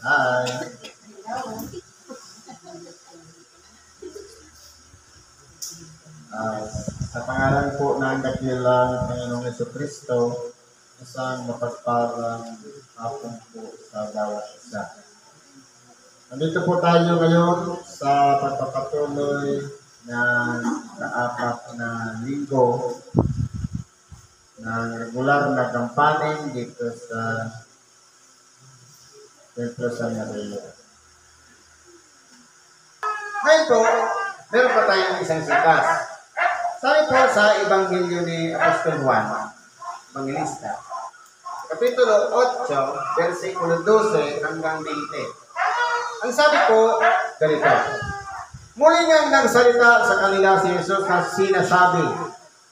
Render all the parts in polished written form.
Hi. Sa pangalan po ng dakilang Panginoong Jesucristo, isang mapagpalang hapon po sa bawat isa. Nandito po tayo ngayon sa pagpapatuloy ng kaapat na linggo ng regular na kampanin dito sa Templo San Maria. Ngayon po, meron pa tayong isang sitas. Sabi po sa Ebanghelyo ni Apostol Juan, Evangelista, Kapitulo 8, versikulo 12 hanggang 20. Ang sabi po, ganito, muli nga nagsalita sa kanila si Jesus na sinasabi,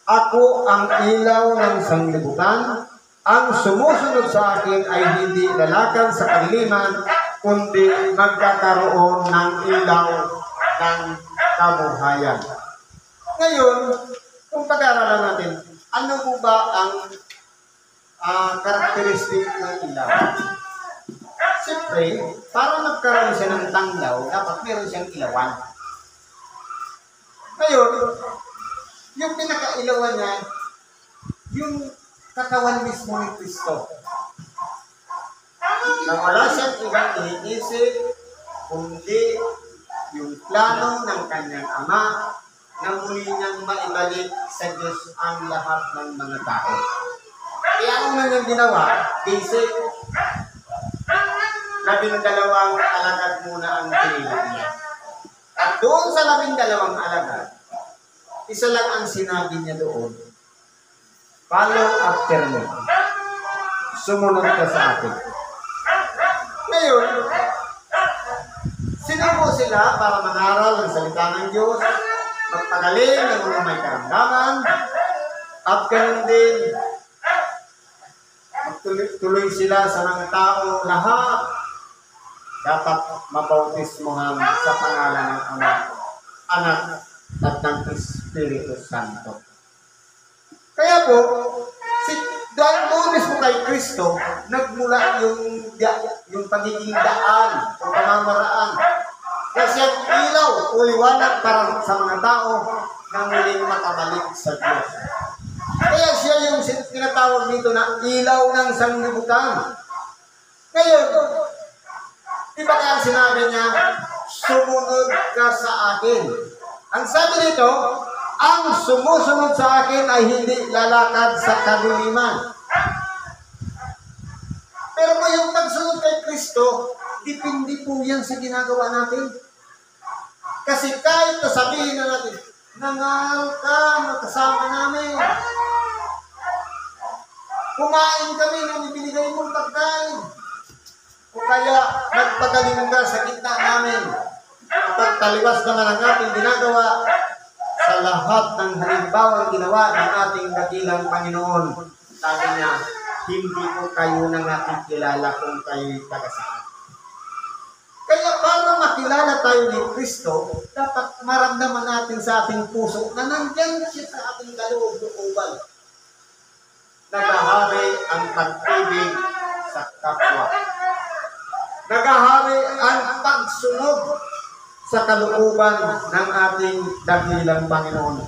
ako ang ilaw ng sanglibutan, ang sumusunod sa akin ay hindi lalakad sa kadiliman, kundi magkakaroon ng ilaw ng kabuhayan. Ngayon, kung pag-aaralan natin, ano po ba ang karakteristik ng ilaw? Siyempre, para magkaroon siya ng tanglaw, dapat meron siyang ilawan. Ngayon, yung pinaka-ilawan niya, yung katawan mismo ni Kristo. Na wala siyang ibang iniisip, kundi yung plano ng kanyang Ama na muli niyang maibalik sa Diyos ang lahat ng mga tao. Kaya ang niyang ginawa, basic, 12 alagad muna ang pinili niya. At doon sa 12 alagad, isa lang ang sinabi niya doon, follow after me. Sumunod ka sa akin. Ngayon, sinubo sila para mangaral ng salita ng Diyos, magpagaling ng mga may karamdaman, at ganun din, magtuloy sila sa mga tao lahat, dapat mabautismohan sa pangalan ng Ama, Anak, at ng Espiritu Santo. Kaya po, dahil doon mismo kay Kristo, nagmula yung pagiging daan o pamamaraan. Kasi ang ilaw o liwanag para sa mga tao na muling makabalik sa Diyos. Kaya siya yung tinatawag dito na ilaw ng sanglibutan. Ngayon, di ba kaya sinabi niya, sumunod ka sa akin. Ang sabi nito, ang sumusunod sa akin ay hindi lalakad sa kadiliman. Pero kung yung pagsunod kay Kristo, depende po yan sa ginagawa natin. Kasi kahit sabihin na natin, nangaral ka, makasama namin. Kumain kami ng ibinigay mong pagkain. O kaya nagpagaling ka sa gitna namin. Pagtaliwas naman ang ating ginagawa sa lahat ng halimbawang ginawa ng ating dakilang Panginoon. Sabi niya, hindi ko kayo nang nakikilala kung kayo'y taga-saan. Kaya para makilala tayo ni Kristo, dapat maramdaman natin sa ating puso na nandyan siya sa ating kaloob-looban. Nagahari ang pag-ibig sa kapwa. Nagahari ang pagsunod sa kalooban ng ating dakilang Panginoon.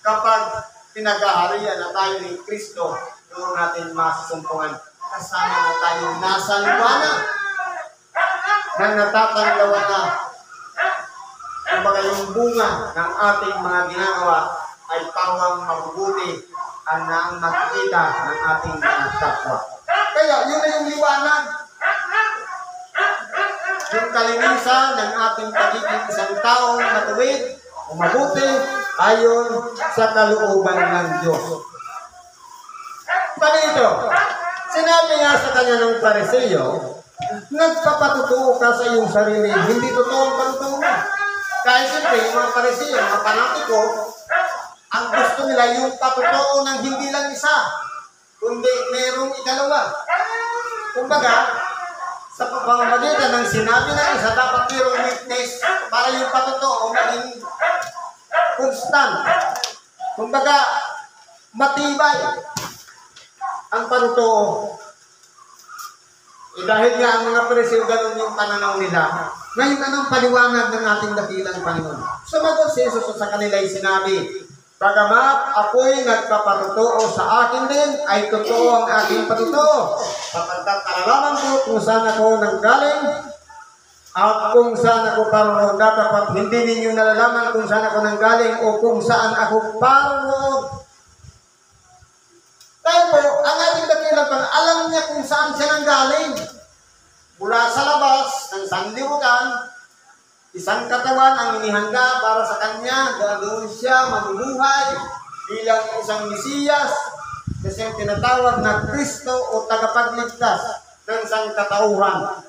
Kapag pinag-aharian na tayo ni Kristo, doon natin masusumpungan. Kasama na tayo nasa liwanag. Nang natatanglawan na, kumbaga yung bunga ng ating mga ginagawa ay pawang mabubuti ang makikita ng ating mga kapwa. Kaya yun na yung liwanag. Yung kalinisan ng ating pagiging isang taong matuwid o mabuti ayon sa kalooban ng Diyos. Panito, sinabi nga sa kanya ng Pariseo, nagpapatutuo ka sa iyong sarili, hindi totoo ang pagtutuo mo. Kahit siyempre, yung mga Pariseo, mga panatiko, ang gusto nila yung patutuo ng hindi lang isa, kundi merong ikalawa. Kumbaga, sa pamamagitan ng sinabi ng isa, dapat mayroong witness para yung patutuo maging constant. Kumbaga, matibay ang patutuo. Dahil nga ang mga Pariseo, ganun yung pananaw nila. Ngayon, anong paliwanag ng ating dakilang Panginoon? Sumagot si Jesus sa kanila'y sinabi, "Bagamat ako'y nagpaparutuo sa akin din, ay totoo ang aking patutuo. Sapagkat nalalaman ko kung saan ako nanggaling, at kung saan ako paruroon. Dapat hindi ninyo nalalaman kung saan ako nanggaling o kung saan ako paruroon." Tayo po, ang ating dakilang Panginoon, alam niya kung saan siya nanggaling. Mula sa labas ng sanlibutan, isang katawan ang inihanda para sa kanya. Doon siya mamumuhay bilang isang Mesiyas na siyang tinatawag na Kristo o tagapagligtas ng sangkatauhan.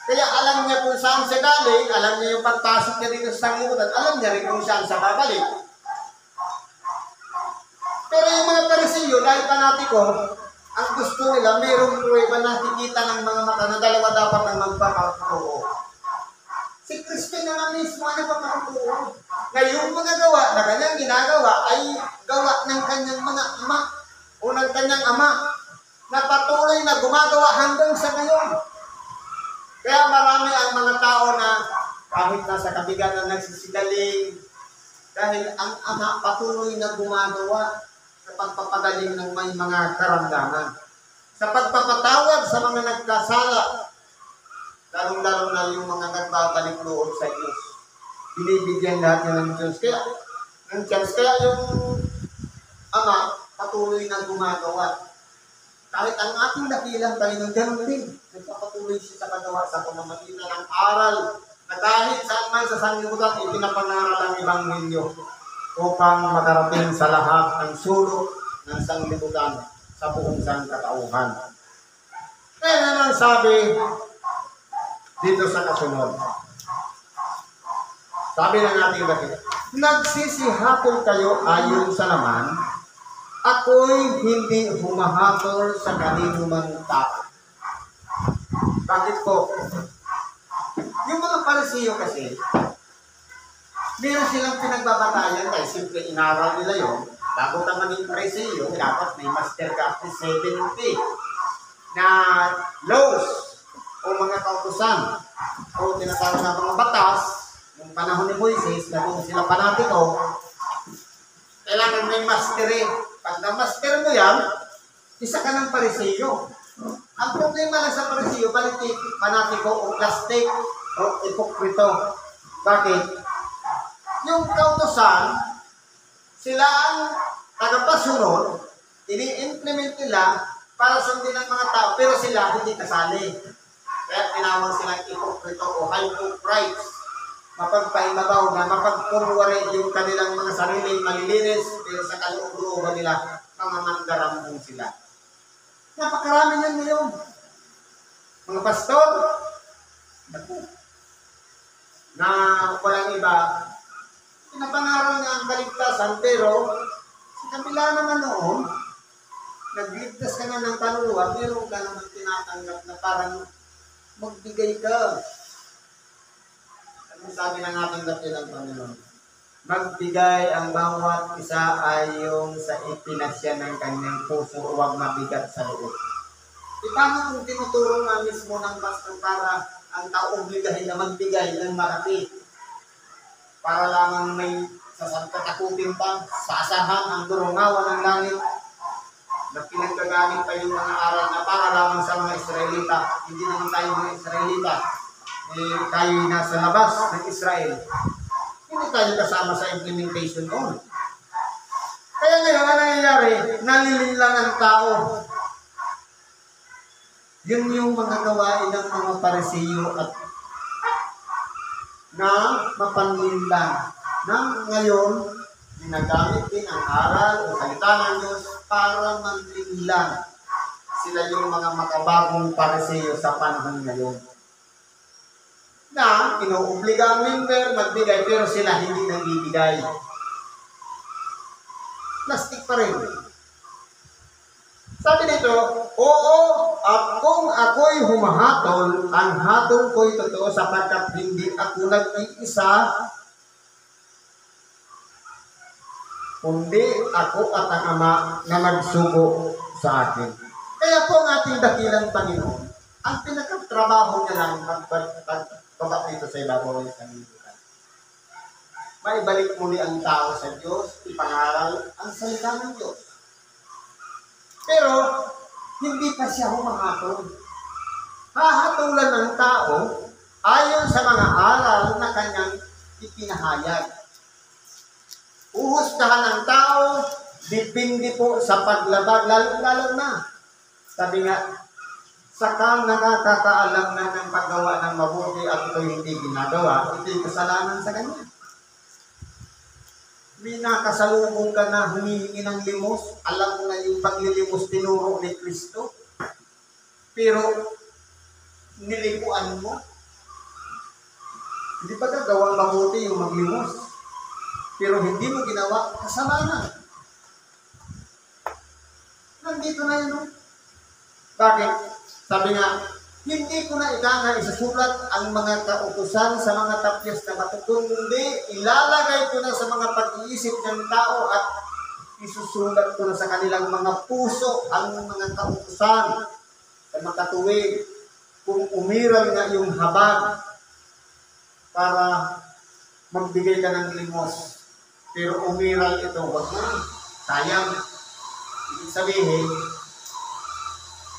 Kaya alam niya kung saan siya galing, alam niya yung pagpasok niya dito sa sanlibutan, alam niya rin kung saan siya babalik. Pero yung mga Pariseo, dahil panatiko, ang gusto nila, mayroong pruweba na nakikita ng mga mata na dalawa dapat ang magpapatuo. Si Kristo na nga mismo ang nagpapatuo. Ngayong mga gawa na kanyang ginagawa ay gawa ng kanyang mga ama o ng kanyang ama na patuloy na gumagawa hanggang sa ngayon. Kaya marami ang mga tao na kahit nasa kabigan na nagsisigaling, dahil ang ama patuloy na gumagawa sa pagpapagaling ng may mga karamdaman. Sa pagpapatawad sa mga nagkasala, lalong-lalo na yung mga nagbabalik loob sa Diyos. Binibigyan lahat ng Diyos. Kaya yung ama patuloy na gumagawa. Kahit ang ating dakilang Panginoon, ganun din. Nagpapatuloy siya sa kagawa sa pamamagitan ng aral na kahit saan man sa sanlibutan, ipinapangaral ang Ebanghelyo upang makarating sa lahat ng sulok ng sanlibutan sa buong sangkatauhan. Kaya naman sabi dito sa kasunod, sabi ng ating bakit, "Nagsisihatol kayo ayon sa laman, ako'y hindi humahatol sa kaninumang tao." Bakit po? Yung mga Pariseo kasi, meron silang pinagbabatayan dahil simple inaral nila yun. Bago ka maging Pariseo, dapat may master ka at 70 na laws o mga kautusan o tinatawag na mga batas. Yung panahon ni Moises, na kung sila panatiko, kailangan may master eh. Pag na-master mo yan, isa ka ng Pariseo. Ang problema lang sa Pariseo, panatiko o plastic o ipokrito. Bakit? Yung kautosan, sila ang tagapasunod, ini-implement nila para sundin ng mga tao, pero sila hindi kasali. Kaya tinawag silang ipokrito o hypocrites. Mapagpaimabaw na mapagpumwari yung kanilang mga sariling malilinis, pero sa kaloob-looban nila, mga mandarambong sila. Napakarami niyan ngayon. Mga pastor, na walang iba, pinapangaral nga ang kaligtasan, pero sa kabila naman noon, nagligtas ka na ng kaluluwa, meron ka naman tinatanggap na parang magbigay ka. Ano sabi ng ating dakilang Panginoon? Magbigay ang bawat isa ayon sa ipinasya ng kanyang puso, huwag mabigat sa loob. Paano kung tinuturo nga mismo ng pastor para ang tao obligahin na magbigay ng marami? Para lamang may sasangkatakutin pa, sasahan ang durungawan ng langit, na pinagkagamit pa yung mga aral na para lamang sa mga Israelita. Hindi naman tayo mga Israelita. Tayo nasa labas ng Israel. Hindi tayo kasama sa implementation noon. Kaya ngayon, ano nangyayari? Nalilinlang ang tao. Yun yung mga gawain ng mga Pariseo at na mapanlinlang. Na ngayon, ginagamit din ang aral o salita ng Diyos para manlinlang. Sila yung mga makabagong Pariseo sa panahon ngayon. Na inuobliga ang member magbigay pero sila hindi nagbibigay. Plastic pa rin. Sabi nito, oo, at kung ako'y humahatol, ang hatol ko'y totoo sapagkat hindi ako nag-iisa, kundi ako at ang Ama na nagsugo sa akin. Kaya po ang ating dakilang Panginoon, Ang pinagkatrabaho niya lang pagbaba dito sa ibabaw ng sanlibutan. Maibalik muli ang tao sa Diyos, ipangaral ang salita ng Diyos. Pero, hindi pa siya humahatol. Hahatulan ng tao ayon sa mga aral na kanyang ipinahayag. Uhusgahan ng tao, depende po sa paglabag, lalo na. Sabi nga, sakang nakakaalam na ng paggawa ng mabuti at ito hindi ginagawa, ito'y kasalanan sa kanya. May nakasalubong ka na humihingi ng limos, alam mo na yung paglilimos tinuro ni Kristo, pero nilipuan mo. Hindi pa gagawang mabuti yung maglimos, pero hindi mo ginawa, kasalanan. Nandito na yun, no? Bakit? Sabi nga, hindi ko na isusulat ang mga kautusan sa mga tapyas na bato, kundi ilalagay ko na sa mga pag-iisip ng tao at isusulat ko na sa kanilang mga puso ang mga kautusan sa makatuwid. Kung umiral nga yung habag para magbigay ka ng limos, pero umiral ito, wag mo, sayang. Ibig sabihin,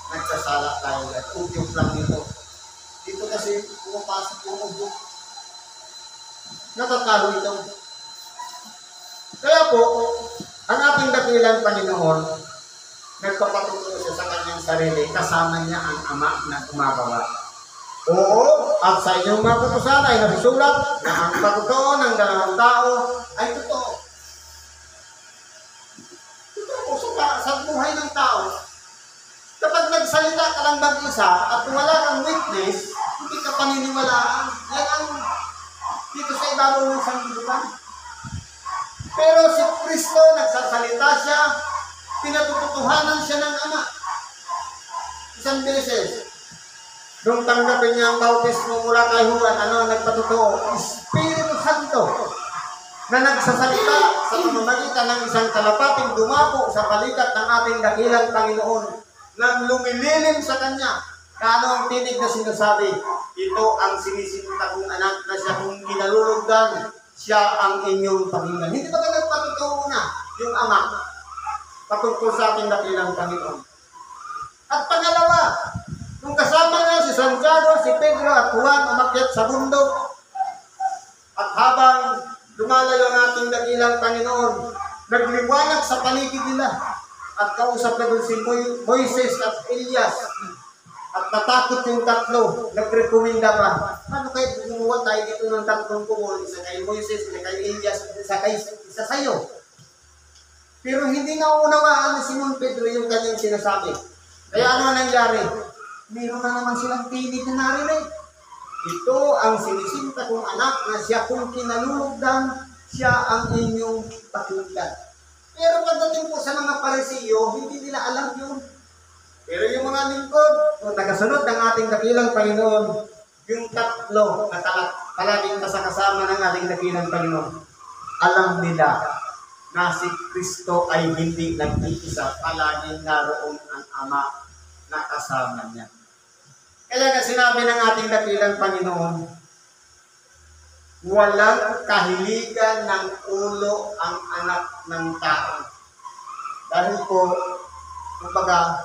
nagsasala tayo at udyok lang dito. Dito kasi pumapasok yung udyok. Natatalo ito. Kaya po, ang ating dakilang Panginoon, nagpapatutuo siya sa kanyang sarili, kasama niya ang Ama na gumagawa. Oo, at sa inyong mga kutusan ay nasusulat na ang pagtotoo ng dalawang tao ay totoo. Totoo sa buhay ng tao. Kapag nagsalita ka lang mag-isa at wala kang witness, hindi ka paniniwalaan. Yan ang dito sa ibabaw ng sanlibutan. Pero si Kristo, nagsasalita siya, pinatutuhanan siya ng Ama. Isang beses, nung tanggapin niya ang bautismo mula kay Juan, nagpatutuo? Espiritu Santo na nagsasalita sa pamamagitan ng isang kalapating dumapo sa balikat ng ating dakilang Panginoon nang lumililim sa Kanya. Ano ang tinig na sinasabi? Ito ang sinisinta kong anak na siya kung ginalulugdan, siya ang inyong pakinggan. Hindi ba ka nagpatutuo na yung Ama patungkol sa ating dakilang Panginoon? At pangalawa, nung kasama niya si Santiago, si Pedro at Juan umakyat sa bundok, at habang lumalayo ang ating dakilang Panginoon, nagliwanag sa paligid nila at kausap na doon si Moises at Elias. At natakot yung tatlo, nagrekomenda pa. Ano kayo, gumawa tayo dito ng tatlong kumul, isa kay Moises, isa kay Elias, isa sa'yo. Pero hindi naunawaan ni Simon Pedro yung kanyang sinasabi. Kaya ano nangyari? Meron na naman silang tinig na narinig. Ito ang sinisinta kong anak na siya kung kinalulugdan, siya ang inyong pakinggan. Pero pagdating po sa mga Pariseo, hindi nila alam yun. Pero yung mga lingkod, kung nagasunod ng ating dakilang Panginoon, yung tatlo na palaging kasama ng ating dakilang Panginoon, alam nila na si Kristo ay hindi nag-iisa, palaging naroon ang Ama na kasama niya. Kaya nga sinabi ng ating dakilang Panginoon, walang kahiligan ng ulo ang anak ng tao. Dahil po, kumbaga,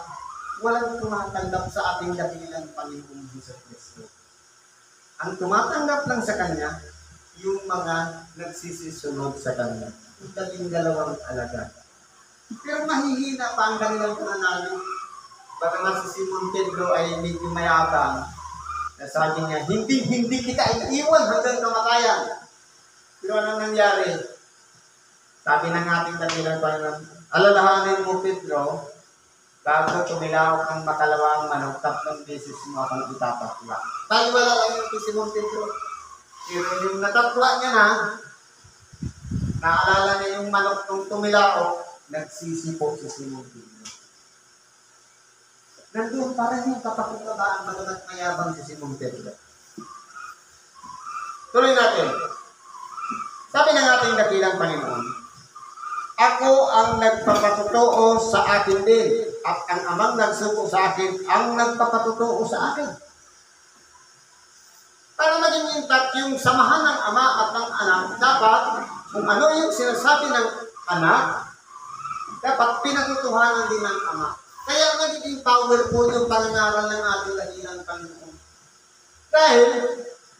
walang tumatanggap sa ating dakilang Panginoon Hesus Kristo. Ang tumatanggap lang sa Kanya, yung mga nagsisisunod sa Kanya. Yung dalawang alaga. Pero mahihina pa ang kanilang pananalig. Bagamat si Simon Pedro ay medyo mayabang, sabi niya, hindi kita iiwan hanggang kamatayan. Pero anong nangyari? Sabi ng ating dakilang Panginoon, alalahanin mo Pedro, bago tumilawak ng makalawang manok, 3 beses mo akong itatapwa. Taliwala lang yung si Simon Pedro. Pero yung natatwa niya na, naalala niya yung manok nung tumilawak, nagsisipo si Simon Pedro. Nandun pa rin yung kapakukabaan magagat mayabang si Simon Pedro. Tuloy natin. Sabi ng ating dakilang Panginoon, Ako ang nagpapatotoo sa akin din, at ang amang nagsuko sa akin ang nagpapatotoo sa akin. Para maging intact yung samahan ng ama at ng anak, dapat kung ano yung sinasabi ng anak, dapat pinatutuhanan din ng ama. Kaya nagiging powerful yung pangangaral ng ating dakilang Panginoon. Dahil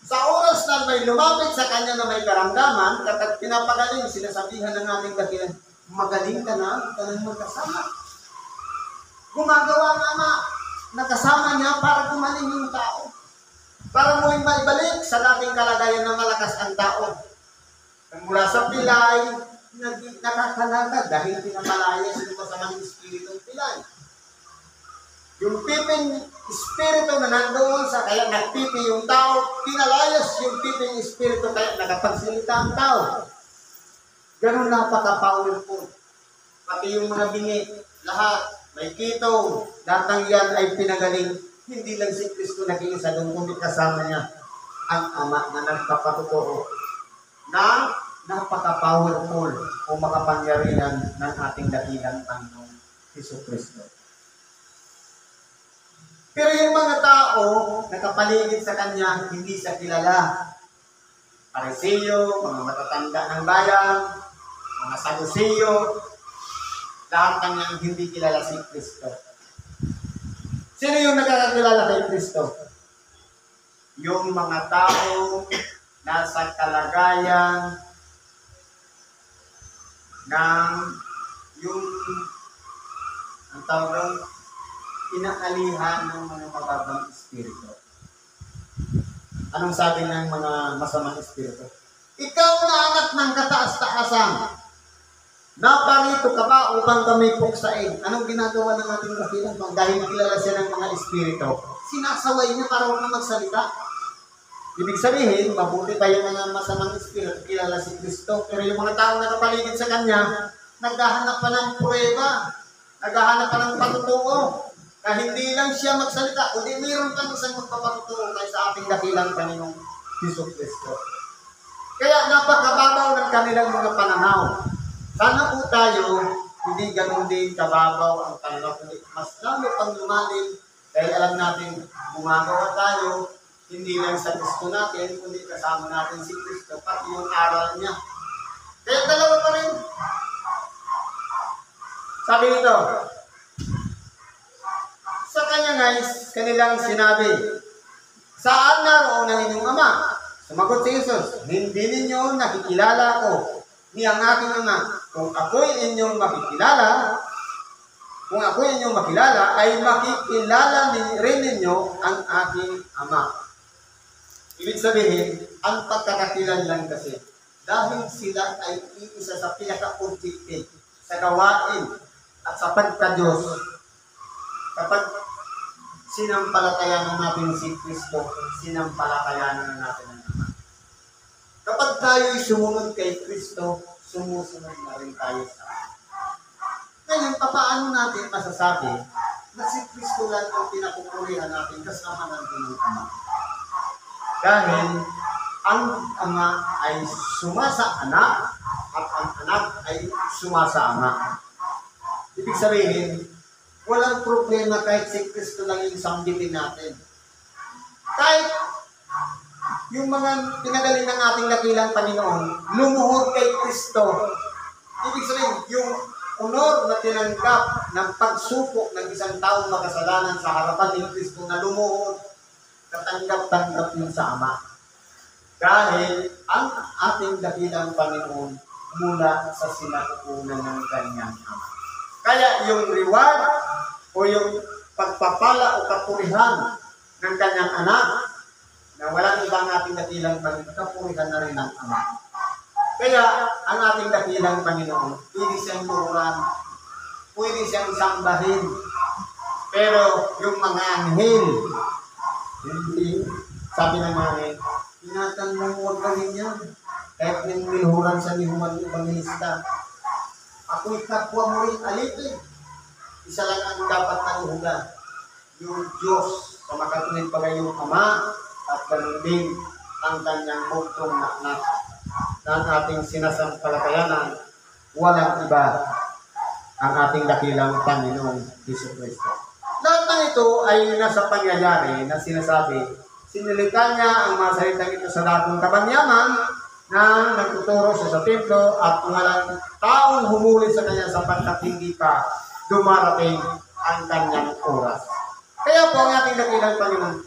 sa oras na may lumapit sa kanya na may karamdaman, kapag pinapagaling, sinasabihan ng ating dakilang, magaling ka na magkasama. Gumagawa nga na nakasama niya para gumaling yung tao. Para muling maibalik sa dating kalagayan na malakas ang tao. Mula sa pilay, nakakalagad dahil pinamalaya sila sa mga espiritong pilay. Yung piping espiritu na nandoon sa kaya nagpipi yung tao, pinalayas yung piping espiritu kaya nakapagsalita ang tao. Ganun napaka-powerful. Pati yung mga bingi, lahat, may kito, datang yan ay pinagaling. Hindi lang si Kristo nag-iisa doon, kundi kasama niya ang ama na nagpapatotoo na napaka-powerful o makapangyarihan ng ating dakilang Panginoon, Hesus Kristo. Pero yung mga tao nakapaligid sa kanya, hindi siya kilala. Pariseo, mga matatanda ng bayan, mga Saduceo, lahat kanyang hindi kilala si Kristo. Sino yung nakakakilala kay Kristo? Yung mga tao nasa kalagayan ng yung ang tawag inaalihan ng mga mababang espiritu. Anong sabi ng mga masamang espiritu? Ikaw na anak ng kataas-taasan, naparito ka ba upang kami puksain? Anong ginagawa ng ating dakilang Panginoon? Dahil kilala siya ng mga espiritu, sinasaway niya para huwag na magsalita. Ibig sabihin, mabuti pa yung mga masamang espiritu, kilala si Kristo. Pero yung mga tao na nakapaligid sa Kanya, naghahanap pa ng pruweba, naghahanap pa ng patutuo, na hindi lang siya magsalita, kundi mayroon kang isang magpapatutuo kay sa ating dakilang Panginoong Hesus Kristo. Kaya napakababaw ng kanilang mga pananaw. Sana po tayo, hindi ganun din kababaw ang pananaw, kundi mas lalo pang lumalim, dahil alam natin, gumagawa tayo, hindi lang sa gusto natin, kundi kasama natin si Kristo, pati yung aral niya. Kaya dalawa pa rin. Sabi nito, sa kanya guys, kanilang sinabi, saan naroon ang inyong ama? Sumagot si Jesus, hindi ninyo nakikilala ko, ni ang aking ama. Kung ako'y inyong makikilala, ay makikilala rin ninyo ang aking ama. Ibig sabihin, ang pagkakakilan lang kasi, dahil sila ay iisa sa pinaka-objective sa gawain at sa pagka-Diyos, kapag sinampalatayanan natin si Kristo, sinampalatayanan natin ang Ama. Kapag tayo'y sumunod kay Kristo, sumusunod na rin tayo sa Ama. Ngayon, paano natin masasabi na si Kristo lang ang pinapupurihan natin kasama natin ng Ama? Dahil ang Ama ay sumasa anak at ang anak ay sumasa Ama. Ibig sabihin, walang problema kahit si Kristo lang yung sambitin natin. Kahit yung mga pinagaling ng ating dakilang Panginoon, lumuhod kay Kristo. Ibig sabihin, yung honor na tinanggap ng pagsupok ng isang taong makasalanan sa harapan ni Kristo na lumuhod, katanggap-tanggap yun sa Ama. Dahil ang ating dakilang Panginoon mula sa sinapupunan ng kanyang Ama. Kaya yung reward o yung pagpapala o kapurihan ng kanyang anak na walang ibang ating dakilang Panginoon, kapurihan na rin ng Ama. Kaya ang ating dakilang Panginoon, pwede siyang turuan, pwede siyang sambahin. Pero yung mga anghel, hindi, sabi ng mga anghel, tinatan mong huwag gawin yan. Kahit yung nilhuran sa nihuman ng Evangelista, ako'y kapwa mo rin alipin. Isa lang ang dapat naluhugan, yung Diyos sa makatunid pa kayong Ama at ganun din ang kanyang buktong na ng ating sinasampalatayanan walang iba ang ating dakilang Panginoong Jesucristo. Lahat ng ito ay nasa pangyayari na sinasabi, sinilita niya ang mga salitang ito sa dakong kabanyaman na nagtuturo siya sa templo at walang taong humuli sa kanya sapagkat hindi pa dumarating ang kanyang oras. Kaya po ang ating dakilang Panginoon,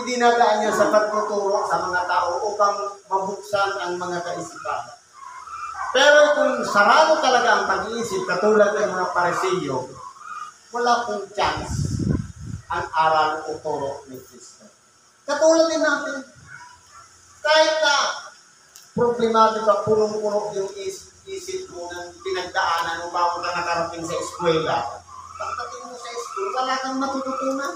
idinadaan niya sa pagtuturo sa mga tao upang mabuksan ang mga kaisipan. Pero kung sarado talaga ang pag-iisip, katulad ng mga Pariseo, wala pong chance ang aral o turo ni Kristo. Katulad din natin, kahit na problemado ka, punong-puno yung isip mo ng pinagdaanan mo bago ka nakarating sa eskwela. Pagdating mo sa school, wala kang matututunan.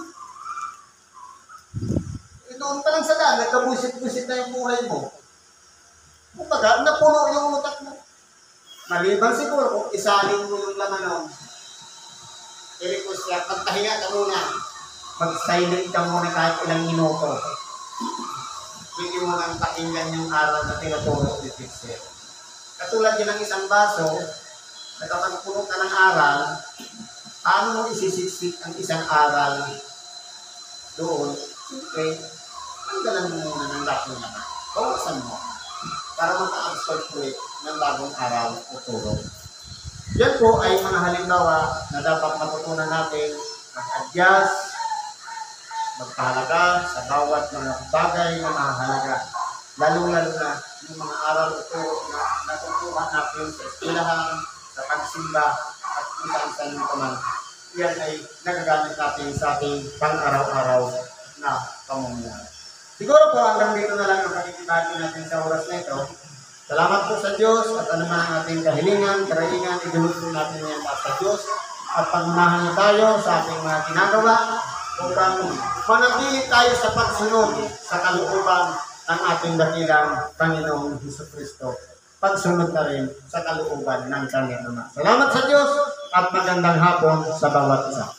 Doon pa lang sa daan, nagkabusit-busit na yung buhay mo. Kumbaga, napuno yung utak mo. Maliban siguro kung isalin mo yung laman nun, i-request siya, magpahinga ka muna. Mag-silent ka muna kahit ilang minuto. Hindi mo nang pakinggan yung aral na tinuturo ni teacher. Katulad din ng isang baso, nakapagpuno ka ng aral, paano mo isisiksik ang isang aral doon? Okay, tanggalan mo muna ng lahat ng laman. Kawasan mo para maka-absorb ulit ng bagong aral o turo. Yan po ay mga halimbawa na dapat matutunan natin mag-adjust, magpahalaga sa bawat mga bagay na mahalaga. Lalo-lalo na yung mga aral o turo na natutuhan natin sa eskwelahan, sa pagsimba, at kung saan-saan yung paman. Yan ay nagagamit natin sa ating pang-araw-araw na pamumuhay. Siguro po hanggang dito na lang ang pakikibahagi natin sa oras na ito. Salamat po sa Diyos at anuman ang ating kahilingan, karaingan, idulog po natin yan sa Diyos at pangunahan niyo tayo sa ating mga ginagawa upang manatili tayo sa pagsunod sa kalooban ng ating dakilang Panginoong Jesucristo. Pagsunod na rin sa kalooban ng Kanyang Ama. Salamat sa Diyos at magandang hapon sa bawat isa.